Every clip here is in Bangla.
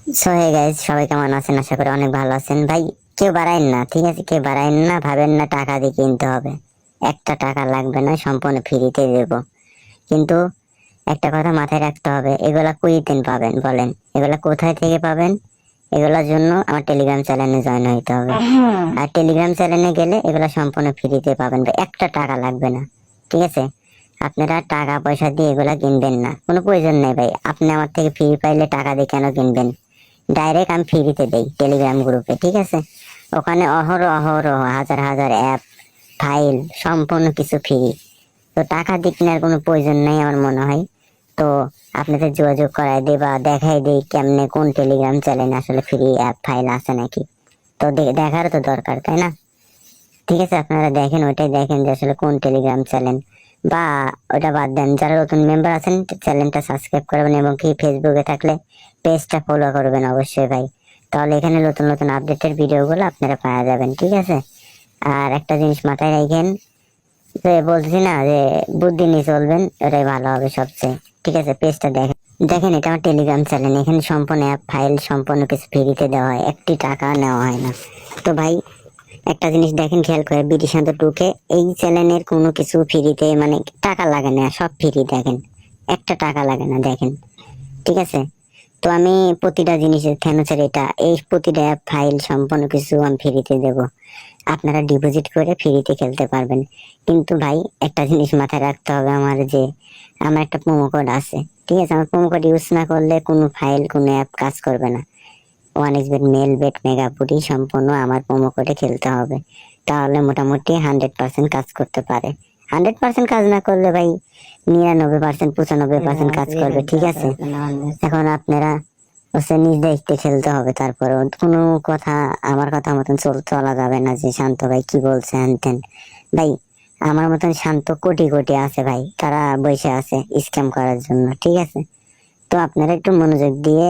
সো হে গাইস, সবাই কেমন আছেন? আশা করি অনেক ভালো আছেন। ভাই কেউ বাড়ায়েন না, ঠিক আছে? কেউ বাড়ায়েন না, ভাবেন না টাকা দিয়ে কিনতে হবে। একটা টাকা লাগবে না, সম্পূর্ণ ফ্রিতে দেব। কিন্তু একটা কথা মাথায় রাখতে হবে, এগুলা কুইতেন পাবেন বলেন? এগুলা কোথায় থেকে পাবেন? এগুলার জন্য আমার টেলিগ্রাম চ্যানেলে জয়েন হইতে হবে। আর টেলিগ্রাম চ্যানেলে গেলে এগুলা সম্পূর্ণ ফ্রিতে পাবেন ভাই, একটা টাকা লাগবে না, ঠিক আছে? আপনারা টাকা পয়সা দিয়ে এগুলা কিনবেন না, কোনো প্রয়োজন নেই ভাই। আপনি আমার থেকে ফ্রি পাইলে টাকা দিয়ে কেন কিনবেন? ডাইরেক্ট আমি ফ্রিতে দেই টেলিগ্রাম গ্রুপে, ঠিক আছে? ওখানে অহরহ হাজার হাজার অ্যাপ, ফাইল, সম্পূর্ণ কিছু ফ্রি। তো টাকা দিয়ে কেনার কোনো প্রয়োজন নেই আমার মনে হয়। তো আপনাদের যোগাযোগ করাই দিই বা দেখাই দিই কেমনে কোন টেলিগ্রাম চ্যানেলে আসলে ফ্রি অ্যাপ ফাইল আছে নাকি। তো দেখার তো দরকার, তাই না? ঠিক আছে, আপনারা দেখেন, ওইটাই দেখেন যে আসলে কোন টেলিগ্রাম চ্যানেল। বা ওটা বাদ দেন, যারা নতুন মেম্বার আছেন চ্যানেলটা সাবস্ক্রাইব করবেন এবং কি ফেসবুকে থাকলে পেজটা ফলো করবেন অবশ্যই ভাই। তাহলে এখানে নতুন নতুন আপডেটের ভিডিওগুলো আপনারা পাওয়া যাবেন, ঠিক আছে? আর একটা জিনিস মাথায় রাখেন, যে বলছি না যে বুদ্ধি নিয়ে চলবেন, ওটাই ভালো হবে সবচেয়ে, ঠিক আছে? পেজটা দেখেন, দেখেন এটা আমার টেলিগ্রাম চ্যানেল। এখানে সম্পূর্ণ অ্যাপ ফাইল সম্পূর্ণ কিছু ফ্রিতে দেওয়া হয়, একটি টাকা নেওয়া হয় না। তো ভাই একটা জিনিস দেখেন, খেয়াল করে, বিডি শান্ত টুকে এই চ্যানেলের কোনো কিছু ফ্রিতে মানে টাকা লাগে না, সব ফ্রি। দেখেন একটা টাকা লাগে না, দেখেন, ঠিক আছে? তো আমি প্রতিটা জিনিসের ফ্যানুচার এটা এই প্রতিটা অ্যাপ ফাইল সম্পূর্ণ কিছু আমি ফ্রিতে দেব। আপনারা ডিপোজিট করে ফ্রিতে খেলতে পারবেন। কিন্তু ভাই একটা জিনিস মাথায় রাখতে হবে আমার, যে আমার একটা প্রোমো কোড আছে, ঠিক আছে? আমার প্রোমো কোড ইউজ না করলে কোনো ফাইল কোনো অ্যাপ কাজ করবে না। One X bet, Melbet, Megapari সম্পূর্ণ আমার প্রোমো কোডে খেলতে হবে, তাহলে মোটামুটি 100% কাজ করতে পারে। 100% কাজ না করলে ভাই 99%, 95% কাজ করবে, ঠিক আছে? এখন আপনারা হচ্ছে নিজ দায়িত্বে খেলতে হবে। তারপরে কোনো কথা আমার কথা মতন চলা যাবে না, যে শান্ত ভাই কি বলছে হ্যান ত্যান। ভাই আমার মতন শান্ত কোটি কোটি আছে ভাই, তারা বসে আছে স্ক্যাম করার জন্য, ঠিক আছে? তো আপনারা একটু মনোযোগ দিয়ে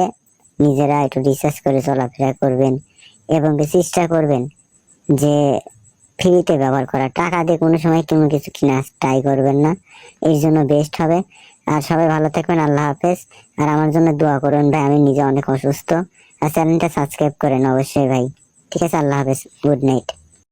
নিজেরা একটু রিসার্চ করে চলাফেরা করবেন এবং চেষ্টা করবেন যে ফ্রিতে ব্যবহার করা। টাকা দিয়ে কোনো সময় কোনো কিছু কিনা ট্রাই করবেন না, এর জন্য বেস্ট হবে। আর সবাই ভালো থাকবেন, আল্লাহ হাফেজ। আর আমার জন্য দোয়া করবেন ভাই, আমি নিজে অনেক অসুস্থ। আর চ্যানেলটা সাবস্ক্রাইব করেন অবশ্যই ভাই, ঠিক আছে? আল্লাহ হাফেজ, গুড নাইট।